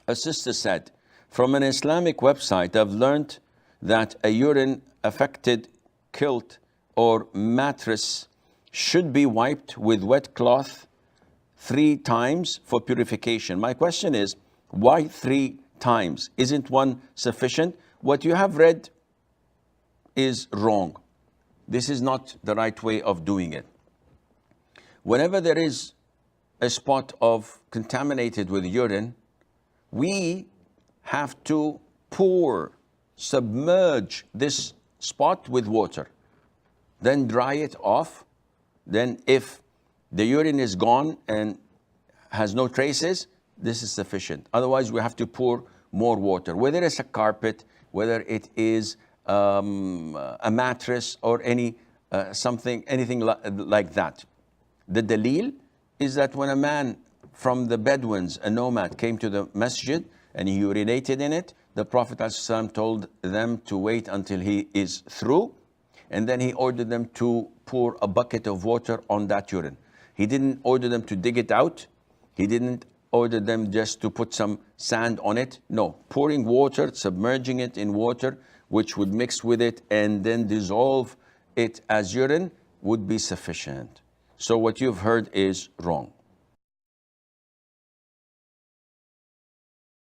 A sister said, from an Islamic website, I've learned that a urine affected kilt or mattress should be wiped with wet cloth 3 times for purification. My question is, why 3 times? Isn't one sufficient? What you have read is wrong. This is not the right way of doing it. Whenever there is a spot of contaminated with urine, we have to submerge this spot with water, then dry it off. Then if the urine is gone and has no traces, this is sufficient. Otherwise, we have to pour more water, whether it's a carpet, whether it is a mattress or anything like that. The dalil is that when a man from the Bedouins, a nomad, came to the masjid and he urinated in it, the Prophet ﷺ told them to wait until he is through, and then he ordered them to pour a bucket of water on that urine. He didn't order them to dig it out. He didn't order them just to put some sand on it. No, pouring water, submerging it in water, which would mix with it and then dissolve it as urine, would be sufficient. So what you've heard is wrong.